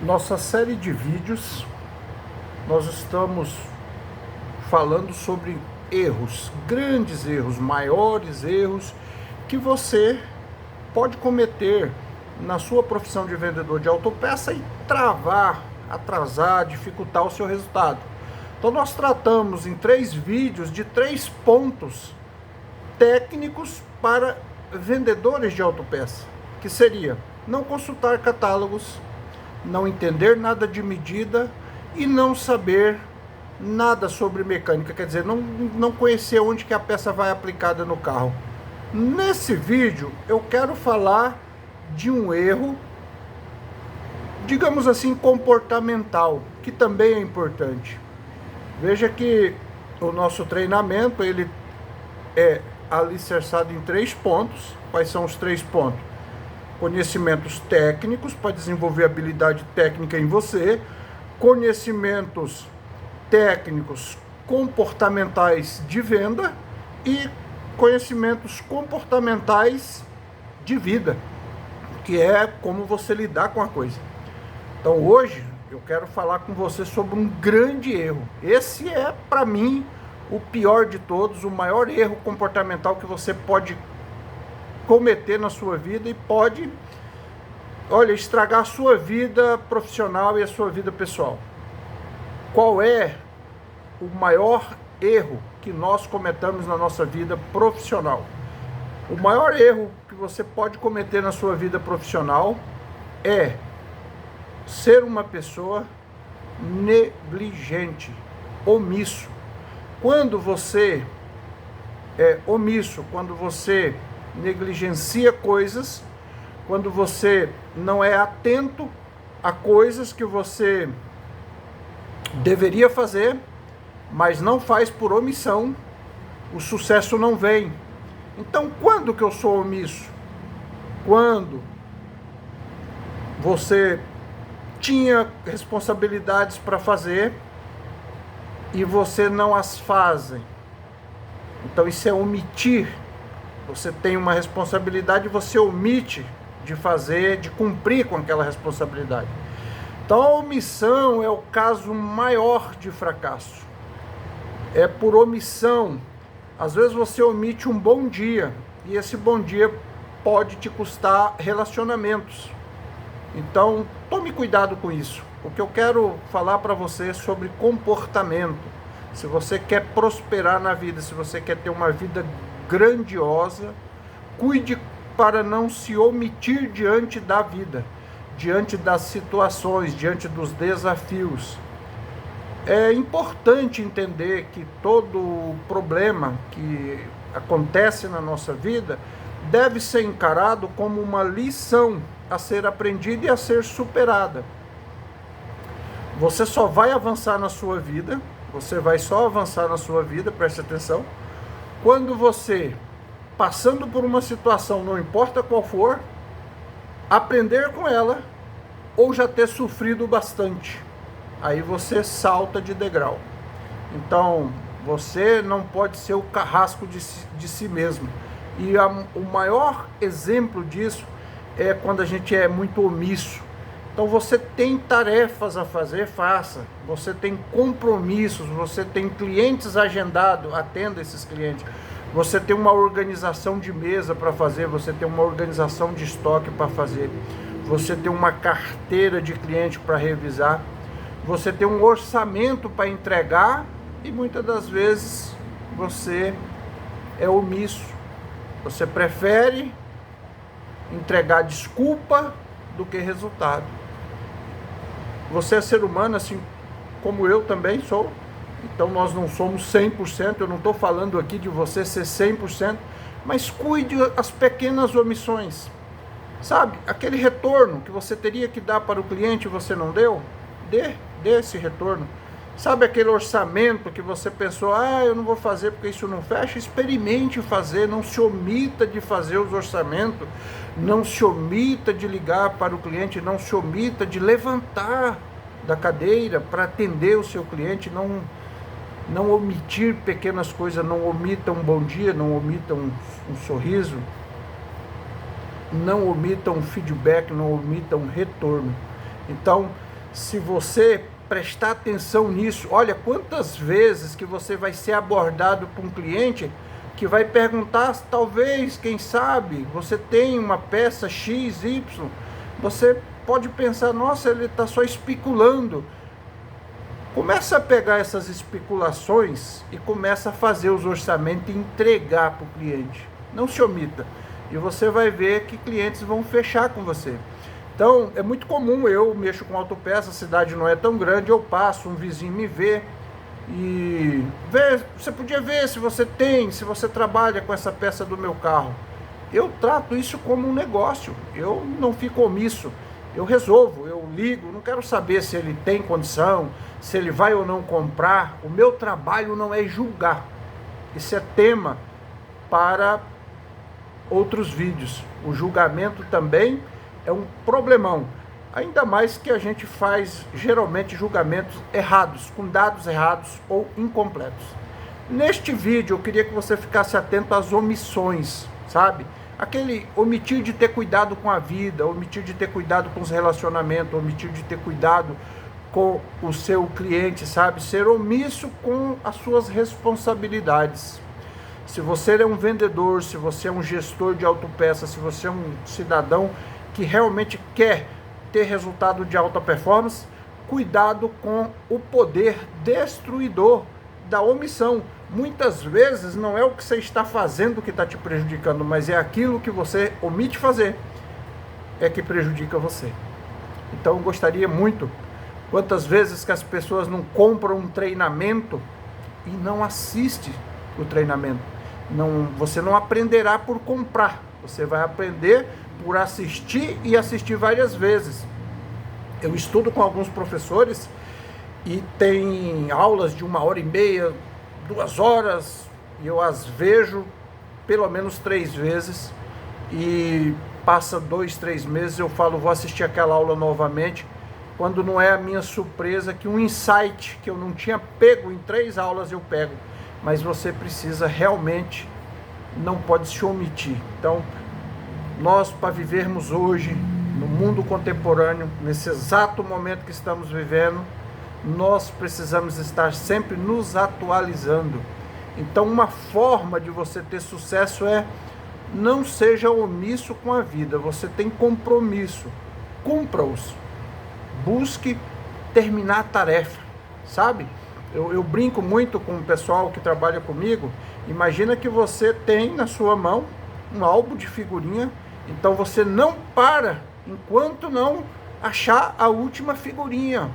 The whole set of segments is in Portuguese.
Nossa série de vídeos, nós estamos falando sobre erros, grandes erros, maiores erros que você pode cometer na sua profissão de vendedor de autopeça e travar, atrasar, dificultar o seu resultado. Então nós tratamos em 3 vídeos de 3 pontos técnicos para vendedores de autopeça, que seria não consultar catálogos, não entender nada de medida e não saber nada sobre mecânica, quer dizer, não conhecer onde que a peça vai aplicada no carro. Nesse vídeo eu quero falar de um erro, digamos assim, comportamental, que também é importante. Veja que o nosso treinamento ele é alicerçado em 3 pontos. Quais são os 3 pontos? Conhecimentos técnicos para desenvolver habilidade técnica em você, conhecimentos técnicos comportamentais de venda e conhecimentos comportamentais de vida, que é como você lidar com a coisa. Então hoje eu quero falar com você sobre um grande erro. Esse é, para mim, o pior de todos, o maior erro comportamental que você pode cometer na sua vida e pode, olha, estragar a sua vida profissional e a sua vida pessoal. Qual é o maior erro que nós cometemos na nossa vida profissional? O maior erro que você pode cometer na sua vida profissional é ser uma pessoa negligente, omisso. Quando você é omisso, quando você negligencia coisas, quando você não é atento a coisas que você deveria fazer, mas não faz por omissão, o sucesso não vem. Então, quando que eu sou omisso? Quando você tinha responsabilidades para fazer e você não as faz. Então isso é omitir. Você tem uma responsabilidade e você omite de fazer, de cumprir com aquela responsabilidade. Então a omissão é o caso maior de fracasso. É por omissão. Às vezes você omite um bom dia e esse bom dia pode te custar relacionamentos. Então tome cuidado com isso. O que eu quero falar para você é sobre comportamento. Se você quer prosperar na vida, se você quer ter uma vida grandiosa, cuide para não se omitir diante da vida, diante das situações, diante dos desafios. É importante entender que todo problema que acontece na nossa vida deve ser encarado como uma lição a ser aprendida e a ser superada. Você só vai avançar na sua vida, preste atenção, quando você, passando por uma situação, não importa qual for, aprender com ela ou já ter sofrido bastante. Aí você salta de degrau. Então, você não pode ser o carrasco de si mesmo. E o maior exemplo disso é quando a gente é muito omisso. Então você tem tarefas a fazer, faça. Você tem compromissos, você tem clientes agendados, atenda esses clientes. Você tem uma organização de mesa para fazer, você tem uma organização de estoque para fazer. Você tem uma carteira de cliente para revisar. Você tem um orçamento para entregar e muitas das vezes você é omisso. Você prefere entregar desculpa do que resultado. Você é ser humano, assim como eu também sou. Então nós não somos 100%, eu não estou falando aqui de você ser 100%, mas cuide as pequenas omissões. Sabe, aquele retorno que você teria que dar para o cliente e você não deu, dê esse retorno. Sabe aquele orçamento que você pensou, eu não vou fazer porque isso não fecha? Experimente fazer, não se omita de fazer os orçamentos, não se omita de ligar para o cliente, não se omita de levantar da cadeira para atender o seu cliente, não omitir pequenas coisas, não omita um bom dia, não omita um sorriso, não omita um feedback, não omita um retorno. Então, Se você prestar atenção nisso, olha quantas vezes que você vai ser abordado por um cliente que vai perguntar, talvez, quem sabe, você tem uma peça X, Y, você pode pensar, nossa, ele está só especulando. Começa a pegar essas especulações e começa a fazer os orçamentos e entregar para o cliente. Não se omita. E você vai ver que clientes vão fechar com você. Então, é muito comum, eu mexo com autopeça, a cidade não é tão grande, eu passo, um vizinho me vê e vê, você podia ver se você tem, se você trabalha com essa peça do meu carro. Eu trato isso como um negócio, eu não fico omisso, eu resolvo, eu ligo, não quero saber se ele tem condição, se ele vai ou não comprar. O meu trabalho não é julgar, isso é tema para outros vídeos. O julgamento também é um problemão, ainda mais que a gente faz geralmente julgamentos errados, com dados errados ou incompletos. Neste vídeo eu queria que você ficasse atento às omissões, sabe? Aquele omitir de ter cuidado com a vida, omitir de ter cuidado com os relacionamentos, omitir de ter cuidado com o seu cliente, sabe? Ser omisso com as suas responsabilidades. Se você é um vendedor, se você é um gestor de autopeça, se você é um cidadão que realmente quer ter resultado de alta performance, cuidado com o poder destruidor da omissão. Muitas vezes não é o que você está fazendo que está te prejudicando, mas é aquilo que você omite fazer é que prejudica você. Então eu gostaria muito, quantas vezes que as pessoas não compram um treinamento e não assistem o treinamento. Não, você não aprenderá por comprar, você vai aprender por assistir e assistir várias vezes. Eu estudo com alguns professores e tem aulas de 1h30, 2 horas, e eu as vejo pelo menos 3 vezes, e passa 2, 3 meses, eu falo, vou assistir aquela aula novamente, quando não é a minha surpresa que um insight que eu não tinha pego em 3 aulas eu pego. Mas você precisa realmente, não pode se omitir. Então, nós, para vivermos hoje, no mundo contemporâneo, nesse exato momento que estamos vivendo, nós precisamos estar sempre nos atualizando. Então, uma forma de você ter sucesso é não seja omisso com a vida. Você tem compromisso, cumpra-os. Busque terminar a tarefa, sabe? Eu brinco muito com o pessoal que trabalha comigo. Imagina que você tem na sua mão um álbum de figurinha, então você não para enquanto não achar a última figurinha.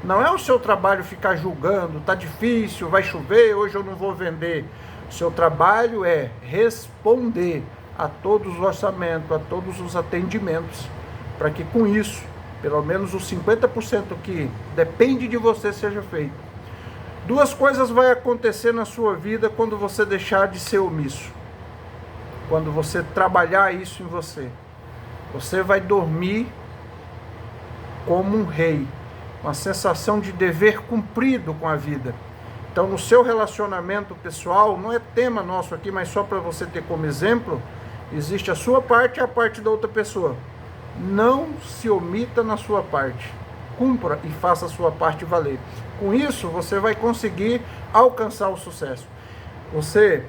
Não é o seu trabalho ficar julgando, tá difícil, vai chover, hoje eu não vou vender. O seu trabalho é responder a todos os orçamentos, a todos os atendimentos, para que com isso, pelo menos os 50% que depende de você seja feito. 2 coisas vai acontecer na sua vida quando você deixar de ser omisso. Quando você trabalhar isso em você. Você vai dormir como um rei, uma sensação de dever cumprido com a vida. Então, no seu relacionamento pessoal, não é tema nosso aqui, mas só para você ter como exemplo, existe a sua parte e a parte da outra pessoa. Não se omita na sua parte. Cumpra e faça a sua parte valer. Com isso, você vai conseguir alcançar o sucesso. Você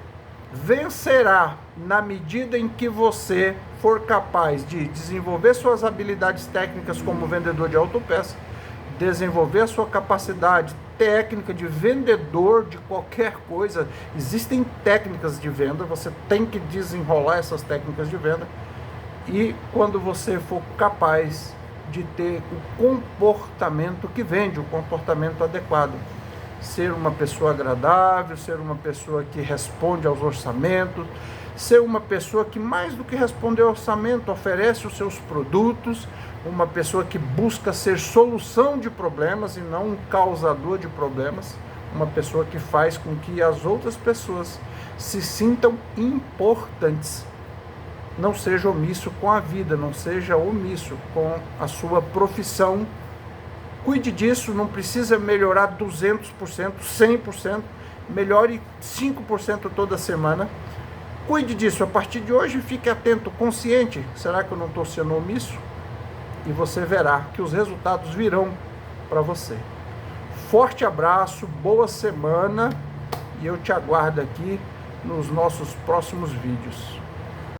vencerá na medida em que você for capaz de desenvolver suas habilidades técnicas como vendedor de autopeça, desenvolver a sua capacidade técnica de vendedor de qualquer coisa. Existem técnicas de venda, você tem que desenrolar essas técnicas de venda. E quando você for capaz de ter o comportamento que vende, o comportamento adequado. Ser uma pessoa agradável, ser uma pessoa que responde aos orçamentos, ser uma pessoa que mais do que responder ao orçamento, oferece os seus produtos, uma pessoa que busca ser solução de problemas e não um causador de problemas, uma pessoa que faz com que as outras pessoas se sintam importantes. Não seja omisso com a vida, não seja omisso com a sua profissão. Cuide disso, não precisa melhorar 200%, 100%, melhore 5% toda semana. Cuide disso, a partir de hoje fique atento, consciente, será que eu não estou sendo omisso? E você verá que os resultados virão para você. Forte abraço, boa semana e eu te aguardo aqui nos nossos próximos vídeos.